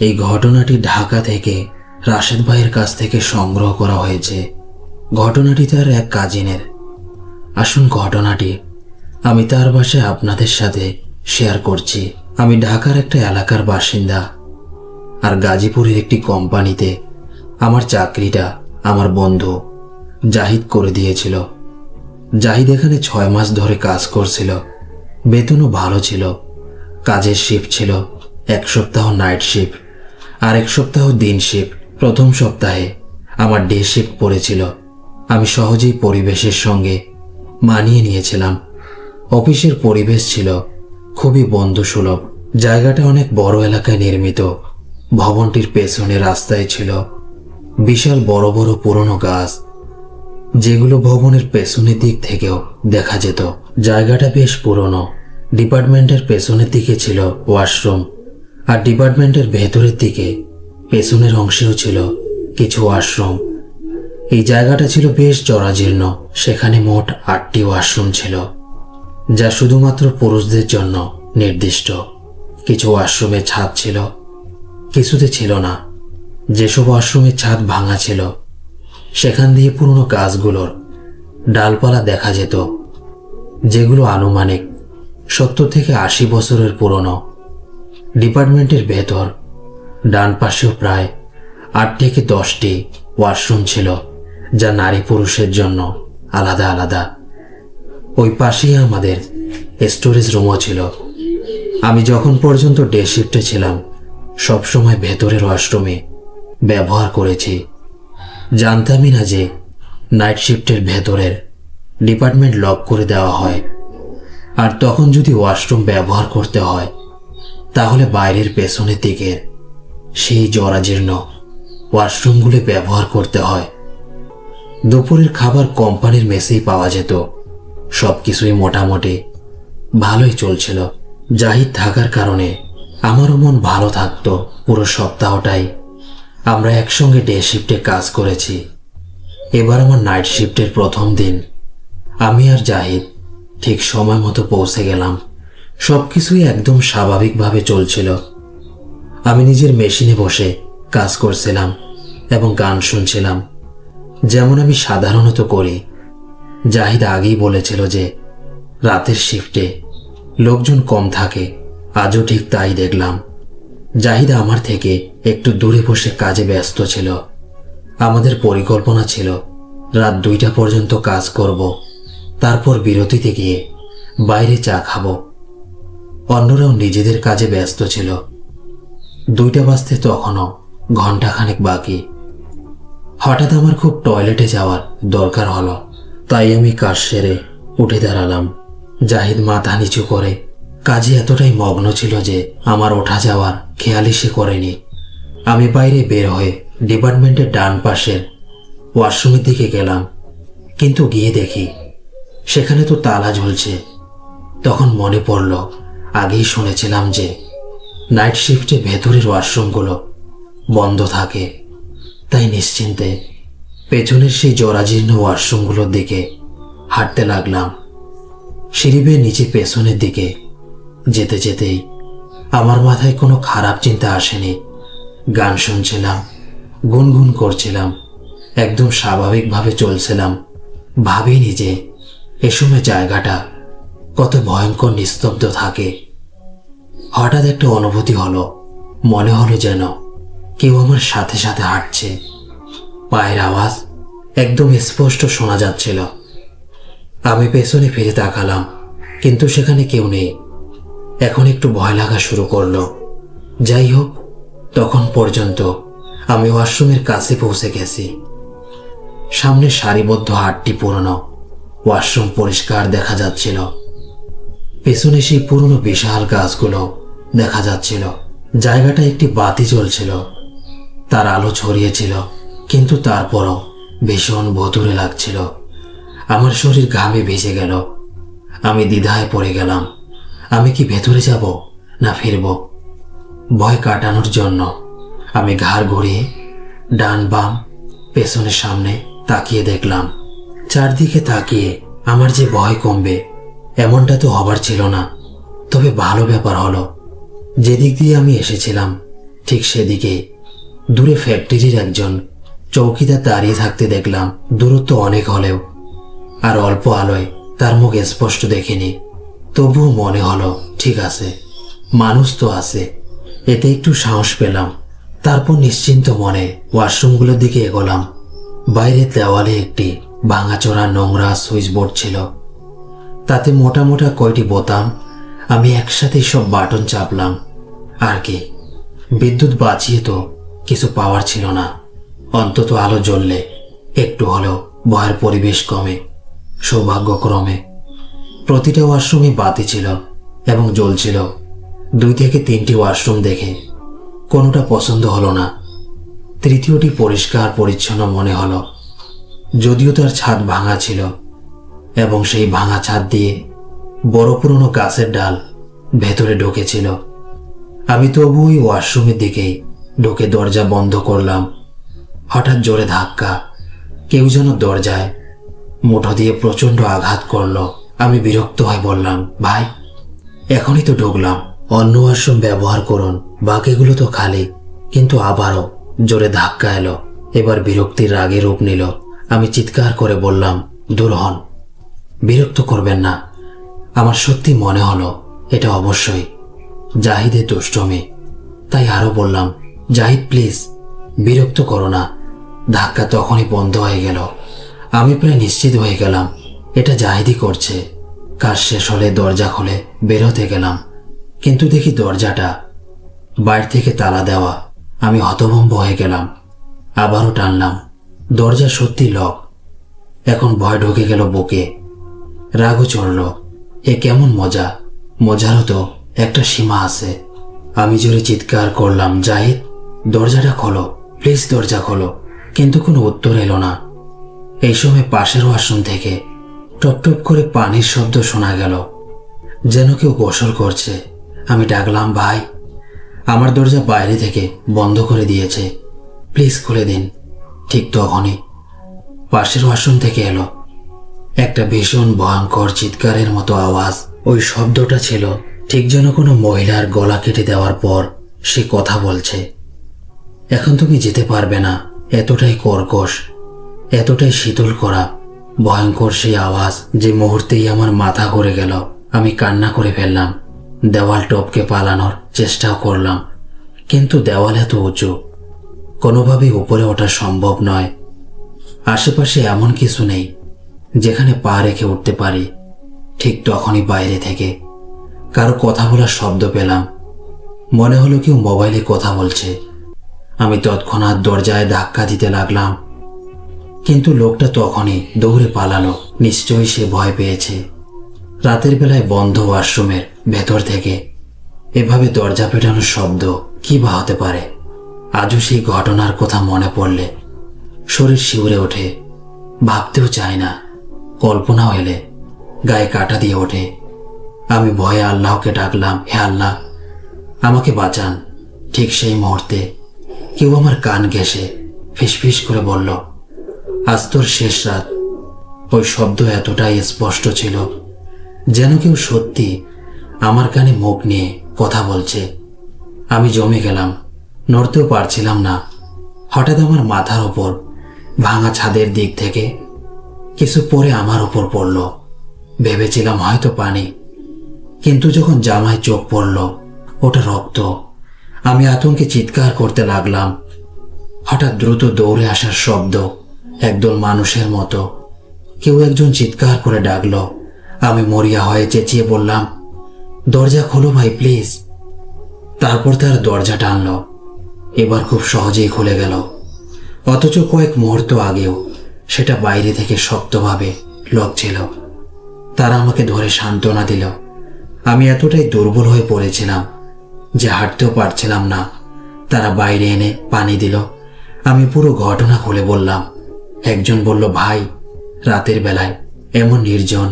এই ঘটনাটি ঢাকা থেকে রাশেদ ভাইয়ের কাছ থেকে সংগ্রহ করা হয়েছে। ঘটনাটি তার এক কাজিনের। আসুন ঘটনাটি আমি তার ভাষায় আপনাদের সাথে শেয়ার করছি। আমি ঢাকার একটা এলাকার বাসিন্দা, আর গাজীপুরের একটি কোম্পানিতে আমার চাকরিটা আমার বন্ধু জাহিদ করে দিয়েছিল। জাহিদ এখানে 6 মাস ধরে কাজ করছিল। বেতনও ভালো ছিল। কাজের শিফট ছিল 1 সপ্তাহ নাইট শিফট আর 1 সপ্তাহ দিন শিফট। প্রথম সপ্তাহে আমার ডে শিফট পড়েছিল। আমি সহজেই পরিবেশের সঙ্গে মানিয়ে নিয়েছিলাম। অফিসের পরিবেশ ছিল খুবই বন্ধুসুলভ। জায়গাটা অনেক বড় এলাকায় নির্মিত। ভবনটির পেছনে রাস্তায় ছিল বিশাল বড় বড় পুরনো গাছ, যেগুলো ভবনের পেছনের দিক থেকেও দেখা যেত। জায়গাটা বেশ পুরনো। ডিপার্টমেন্টের পেছনের দিকে ছিল ওয়াশরুম, আর ডিপার্টমেন্টের ভেতরের দিকে পেছনের অংশেও ছিল কিছু ওয়াশরুম। এই জায়গাটা ছিল বেশ জরাজীর্ণ। সেখানে মোট 8টি ওয়াশরুম ছিল, যা শুধুমাত্র পুরুষদের জন্য নির্দিষ্ট। কিছু ওয়াশরুমের ছাদ ছিল, কিছুতে ছিল না। যেসব ওয়াশরুমের ছাদ ভাঙা ছিল, সেখান দিয়ে পুরনো গাছগুলোর ডালপালা দেখা যেত, যেগুলো আনুমানিক 70 থেকে 80 বছরের পুরনো। ডিপার্টমেন্টের ভেতর ডান পাশেও প্রায় 8 থেকে 10টি ওয়াশরুম ছিল, যা নারী পুরুষের জন্য আলাদা আলাদা। ওই পাশেই আমাদের স্টোরেজ রুমও ছিল। আমি যখন পর্যন্ত ডে শিফটে ছিলাম, সবসময় ভেতরের ওয়াশরুমে ব্যবহার করেছি। জানতামই না যে নাইট শিফটের ভেতরের ডিপার্টমেন্ট লক করে দেওয়া হয়, আর তখন যদি ওয়াশরুম ব্যবহার করতে হয়, তাহলে বাইরের পেছনের দিকের সেই জরাজীর্ণ ওয়াশরুমগুলো ব্যবহার করতে হয়। দুপুরের খাবার কোম্পানির মেসেই পাওয়া যেত। সবকিছুই মোটামুটি ভালোই চলছিল। জাহিদ থাকার কারণে আমারও মন ভালো থাকতো। পুরো সপ্তাহটাই আমরা একসঙ্গে ডে শিফটে কাজ করেছি। এবার আমার নাইট শিফটের প্রথম দিন। আমি আর জাহিদ ঠিক সময় মতো পৌঁছে গেলাম। সবকিছুই একদম স্বাভাবিকভাবে চলছিল। আমি নিজের মেশিনে বসে কাজ করছিলাম এবং গান শুনছিলাম, যেমন আমি সাধারণত করি। জাহিদ আগেই বলেছিল যে রাতের শিফটে লোকজন কম থাকে। আজও ঠিক তাই দেখলাম। জাহিদ আমার থেকে একটু দূরে বসে কাজে ব্যস্ত ছিল। আমাদের পরিকল্পনা ছিল রাত 2টা পর্যন্ত কাজ করব, তারপর বিরতিতে গিয়ে বাইরে চা খাবো। অন্যরাও নিজেদের কাজে ব্যস্ত ছিল। 2টা বাজতে তখনও ঘন্টাখানেক বাকি। হঠাৎ আমার খুব টয়লেটে যাওয়ার দরকার হলো, তাই আমি কাজ সেরে উঠে দাঁড়ালাম। জাহিদ মাথা নিচু করে কাজে এতটাই মগ্ন ছিল যে আমার ওঠা যাওয়ার খেয়ালই সে করেনি। আমি বাইরে বের হয়ে ডিপার্টমেন্টের ডান পাশের ওয়াশরুমের দিকে গেলাম, কিন্তু গিয়ে দেখি সেখানে তো তালা ঝুলছে। তখন মনে পড়ল আগেই শুনেছিলাম যে নাইট শিফটে ভেতরের ওয়াশরুমগুলো বন্ধ থাকে। তাই নিশ্চিন্তে পেছনের সেই জরাজীর্ণ ওয়াশরুমগুলোর দিকে হাঁটতে লাগলাম। সিঁড়ি বেয়ে নিচে পেছনের দিকে যেতে যেতেই আমার মাথায় কোনো খারাপ চিন্তা আসেনি। গান শুনছিলাম, গুনগুন করছিলাম, একদম স্বাভাবিকভাবে চলছিলাম। ভাবিনি যে এ সময় জায়গাটা কত ভয়ঙ্কর নিস্তব্ধ থাকে। হঠাৎ একটা অনুভূতি হলো। মনে হলো যেন কেউ আমার সাথে সাথে হাঁটছে। পায়ের আওয়াজ একদম স্পষ্ট শোনা যাচ্ছিল। আমি পেছনে ফিরে তাকালাম, কিন্তু সেখানে কেউ নেই। এখন একটু ভয় লাগা শুরু করলো। যাই হোক, তখন পর্যন্ত আমি ওয়াশরুমের কাছে পৌঁছে গেছি। সামনে সারিবদ্ধ 8টি পুরনো ওয়াশরুম পরিষ্কার দেখা যাচ্ছিল। পেছনে সেই পুরনো বিশাল গাছগুলো দেখা যাচ্ছিল। জায়গাটা একটি বাতি জ্বলছিল, তার আলো ছড়িয়েছিল, কিন্তু তারপরও ভীষণ ভুতুড়ে লাগছিল। আমার শরীর ঘামে ভিজে গেল। আমি দ্বিধায় পড়ে গেলাম। আমি কি ভেতরে যাব না ফিরব? ভয় কাটানোর জন্য আমি ঘাড় ঘুরিয়ে ডান বাম পেছনে সামনে তাকিয়ে দেখলাম। চারদিকে তাকিয়ে আমার যে ভয় কমবে এমনটা তো হবার ছিল না। তবে ভালো ব্যাপার হলো, যেদিক দিয়ে আমি এসেছিলাম ঠিক সেদিকে দূরে ফ্যাক্টরির একজন চৌকিদার দাঁড়িয়ে থাকতে দেখলাম, দূরত্ব অনেক হলেও। আর অল্প আলোয় তার মুখ স্পষ্ট দেখিনি, তবুও মনে হলো ঠিক আছে, মানুষ তো আছে। এতে একটু সাহস পেলাম। তারপর নিশ্চিন্ত মনে ওয়াশরুমগুলোর দিকে এগোলাম। বাইরের দেওয়ালে একটি ভাঙাচোরা নোংরা সুইচ বোর্ড ছিল, তাতে মোটা মোটা কয়টি বোতাম। আমি একসাথে সব বাটন চাপলাম। আর কি, বিদ্যুৎ বাঁচিয়ে তো কিছু পাওয়ার ছিল না। অন্তত আলো জ্বললে একটু হলেও ভয়ের পরিবেশ কমে। সৌভাগ্যক্রমে প্রতিটা ওয়াশরুমই বাতি ছিল এবং জ্বলছিল। 2 থেকে 3টি ওয়াশরুম দেখে কোনোটা পছন্দ হলো না। তৃতীয়টি পরিষ্কার পরিচ্ছন্ন মনে হলো, যদিও তার ছাদ ভাঙা ছিল এবং সেই ভাঙা ছাদ দিয়ে বড় পুরনো গাছের ডাল ভেতরে ঢুকেছিল। আমি তবু ওই ওয়াশরুমের দিকেই ঢুকে দরজা বন্ধ করলাম। হঠাৎ জোরে ধাক্কা, কেউ যেন দরজায় মুঠো দিয়ে প্রচণ্ড আঘাত করলো। আমি বিরক্ত হয়ে বললাম, ভাই, এখনই তো ঢুকলাম, অন্য ওয়াশরুম ব্যবহার করুন, বাকিগুলো তো খালি। কিন্তু আবারও জোরে ধাক্কা এলো। এবার বিরক্তির রাগে রূপ নিল। আমি চিৎকার করে বললাম, দূর হন, বিরক্ত করবেন না। আমার সত্যি মনে হলো এটা অবশ্যই জাহিদের দুষ্টমি। তাই আরো বললাম, জাহিদ প্লিজ, বিরক্ত করো না। ধাক্কা তখনই বন্ধ হয়ে গেল। আমি প্রায় নিশ্চিত হয়ে গেলাম এটা জাহিদই করছে। কাজ শেষ হলে দরজা খুলে বের হতে গেলাম, কিন্তু দেখি দরজাটা বাইরে থেকে তালা দেওয়া। আমি হতভম্ব হয়ে গেলাম। আবারও টানলাম, দরজা সত্যি লক। এখন ভয় ঢুকে গেল বুকে, রাগও চড়ল। এ কেমন মজা! মজারও তো একটা সীমা আছে। আমি জোরে চিৎকার করলাম, জাহিদ, দরজাটা খোলো, প্লিজ দরজা খোলো। কিন্তু কোনো উত্তর এলো না। এই সময় পাশের ওয়াশরুম থেকে টপ টপ করে পানির শব্দ শোনা গেল, যেন কেউ গোসল করছে। আমি ডাকলাম, ভাই, আমার দরজা বাইরে থেকে বন্ধ করে দিয়েছে, প্লিজ খুলে দিন। ঠিক তখনই পাশের ওয়াশরুম থেকে এলো একটা ভীষণ ভয়ঙ্কর চিৎকারের মতো আওয়াজ। ওই শব্দটা ছিল ঠিক যেন কোনো মহিলার গলা কেটে দেওয়ার পর সে কথা বলছে। এখন তুমি যেতে পারবে না। এতটাই কর্কশ, এতটাই শীতল করা, ভয়ঙ্কর সেই আওয়াজ যে মুহূর্তেই আমার মাথা ঘুরে গেল। আমি কান্না করে ফেললাম। দেওয়াল টপকে পালানোর চেষ্টাও করলাম, কিন্তু দেওয়াল এত উঁচু, কোনোভাবেই উপরে ওঠা সম্ভব নয়। আশেপাশে এমন কিছু নেই যেখানে পা রেখে উঠতে পারি। ঠিক তখনই বাইরে থেকে কারো কথা বলার শব্দ পেলাম। মনে হলো কেউ মোবাইলে কথা বলছে। আমি তৎক্ষণাৎ দরজায় ধাক্কা দিতে লাগলাম, কিন্তু লোকটা তখনই দৌড়ে পালালো। নিশ্চয়ই সে ভয় পেয়েছে। রাতের বেলায় বন্ধ ওয়াশরুমের ভেতর থেকে এভাবে দরজা পেটানোর শব্দ কি বা হতে পারে? আজও সেই ঘটনার কথা মনে পড়লে শরীর শিউরে ওঠে। ভাবতেও চায় না, কল্পনাও এলে গায়ে কাঁটা দিয়ে ওঠে। আমি ভয়ে আল্লাহকে ডাকলাম, হে আল্লাহ, আমাকে বাঁচান। ঠিক সেই মুহূর্তে কেউ আমার কান ঘেঁষে ফিসফিস করে বলল, আজ তোর শেষ রাত। ওই শব্দ এতটাই স্পষ্ট ছিল যেন কেউ সত্যি আমার কানে মুখ নিয়ে কথা বলছে। আমি জমে গেলাম, নড়তেও পারছিলাম না। হঠাৎ আমার মাথার ওপর ভাঙা ছাদের দিক থেকে কিছু পরে আমার ওপর পড়ল। ভেবেছিলাম হয়তো পানি, কিন্তু যখন জামায় চোখ পড়ল ওটা রক্ত। আমি আতঙ্কে চিৎকার করতে লাগলাম। হঠাৎ দ্রুত দৌড়ে আসার শব্দ, একদল মানুষের মতো কেউ একজন চিৎকার করে ডাকলো। আমি মরিয়া হয়ে চেঁচিয়ে বললাম, দরজা খোলো ভাই, প্লিজ। তারপর তার দরজা টানলো। এবার খুব সহজেই খুলে গেল, অথচ কয়েক মুহূর্ত আগেও সেটা বাইরে থেকে শক্তভাবে লক ছিল। তারা আমাকে ধরে সান্ত্বনা দিল। আমি এতটাই দুর্বল হয়ে পড়েছিলাম যে হাঁটতেও পারছিলাম না। তারা বাইরে এনে পানি দিল। আমি পুরো ঘটনা খুলে বললাম। একজন বলল, ভাই, রাতের বেলায় এমন নির্জন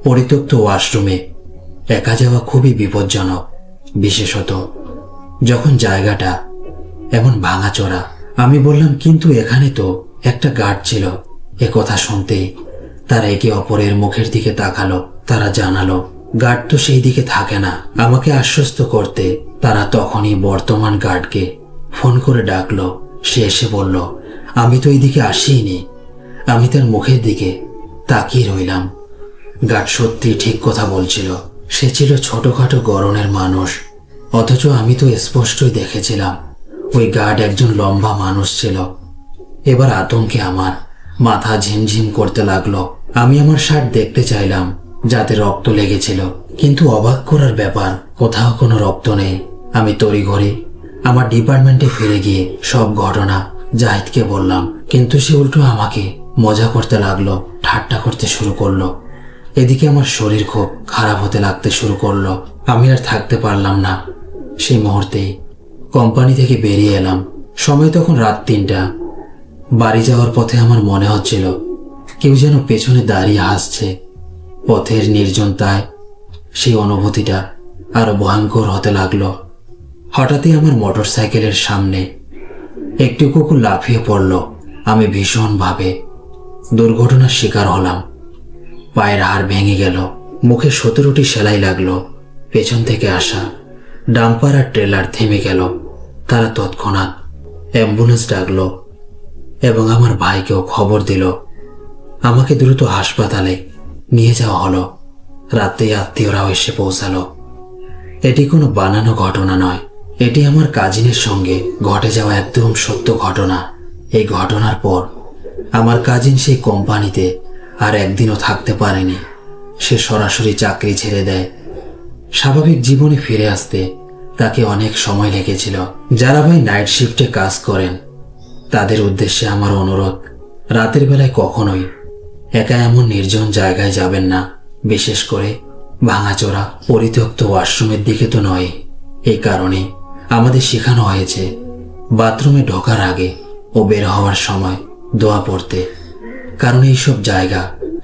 পরিত্যক্ত ওয়াশরুমে একা যাওয়া খুবই বিপজ্জনক, বিশেষত যখন জায়গাটা এমন ভাঙাচোরা। আমি বললাম, কিন্তু এখানে তো একটা গার্ড ছিল। এ কথা শুনতেই তারা একে অপরের মুখের দিকে তাকালো। তারা জানালো গার্ড তো সেই দিকে থাকে না। আমাকে আশ্বস্ত করতে তারা তখনই বর্তমান গার্ডকে ফোন করে ডাকলো। সে এসে বলল, আমি তো এই দিকে আসিনি। আমি তার মুখের দিকে তাকিয়ে রইলাম। গার্ড সত্যি ঠিক কথা বলছিল। সে ছিল ছোটখাটো গড়নের মানুষ, অথচ আমি তো স্পষ্টই দেখেছিলাম ওই গার্ড একজন লম্বা মানুষ ছিল। এবার আতঙ্কে আমার মাথা ঝিমঝিম করতে লাগলো। আমি আমার শার্ট দেখতে চাইলাম, যাতে রক্ত লেগেছিল, কিন্তু অবাক করার ব্যাপার, কোথাও কোনো রক্ত নেই। আমি তড়িঘড়ি আমার ডিপার্টমেন্টে ফিরে গিয়ে সব ঘটনা জাহিদকে বললাম, কিন্তু সে উল্টো আমাকে মজা করতে লাগলো, ঠাট্টা করতে শুরু করলো। এদিকে আমার শরীর খুব খারাপ হতে লাগতে শুরু করলো। আমি আর থাকতে পারলাম না। সেই মুহূর্তেই কোম্পানি থেকে বেরিয়ে এলাম। সময় তখন রাত 3টা। বাড়ি যাওয়ার পথে আমার মনে হচ্ছিল কেউ যেন পেছনে দাঁড়িয়ে হাসছে। পথের নির্জনতায় সেই অনুভূতিটা আরো ভয়ঙ্কর হতে লাগলো। হঠাৎই আমার মোটরসাইকেলের সামনে একটি কুকুর লাফিয়ে পড়ল। আমি ভীষণভাবে দুর্ঘটনার শিকার হলাম। পায়ের হাড় ভেঙে গেল, মুখে 17টি সেলাই লাগলো। পেছন থেকে আসা ডাম্পার আর ট্রেলার থেমে গেল। তারা তৎক্ষণাৎ অ্যাম্বুলেন্স ডাকলো এবং আমার ভাইকেও খবর দিল। আমাকে দ্রুত হাসপাতালে নিয়ে যাওয়া হলো। রাতে আত্মীয়রাও এসে পৌঁছালো। এটি কোনো বানানো ঘটনা নয়, এটি আমার কাজিনের সঙ্গে ঘটে যাওয়া একদম সত্য ঘটনা। এই ঘটনার পর আমার কাজিন সেই কোম্পানিতে আর একদিনও থাকতে পারেনি। সে সরাসরি চাকরি ছেড়ে দেয়। স্বাভাবিক জীবনে ফিরে আসতে তাকে অনেক সময় লেগেছিল। যারা ভাই নাইট শিফটে কাজ করেন, তাদের উদ্দেশ্যে আমার অনুরোধ, রাতের বেলায় কখনোই একা এমন নির্জন জায়গায় যাবেন না। বিশেষ করে ভাঙাচোরা পরিত্যক্ত ওয়াশরুমের দিকে তো নয়। এই কারণে আমাদের শেখানো হয়েছে বাথরুমে ঢোকার আগে ও বের হওয়ার সময় দোয়া পড়তে, কারণ এইসব জায়গা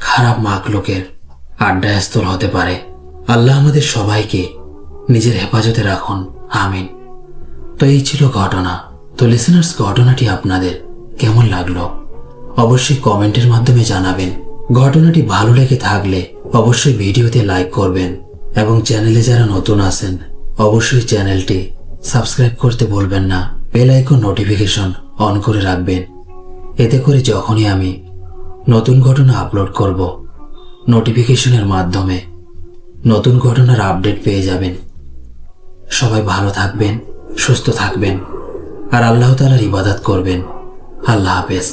খারাপ মাখলুকের আড্ডাস্থল হতে পারে। আল্লাহ আমাদের সবাইকে নিজের হেফাজতে রাখুন, আমিন। তো এই ছিল ঘটনা। তো লিসেনার্স, ঘটনাটি আপনাদের কেমন লাগলো অবশ্যই কমেন্টের মাধ্যমে জানাবেন। ঘটনাটি ভালো লেগে থাকলে অবশ্যই ভিডিওতে লাইক করবেন এবং চ্যানেলে যারা নতুন আছেন অবশ্যই চ্যানেলটি সাবস্ক্রাইব করতে ভুলবেন না। বেল আইকন নোটিফিকেশন অন করে রাখবেন। এতে করে যখনই আমি নতুন ঘটনা আপলোড করব, নোটিফিকেশনের মাধ্যমে নতুন ঘটনার আপডেট পেয়ে যাবেন। সবাই ভালো থাকবেন, সুস্থ থাকবেন আর আল্লাহ তাআলার ইবাদত করবেন। আল্লাহ হাফেজ।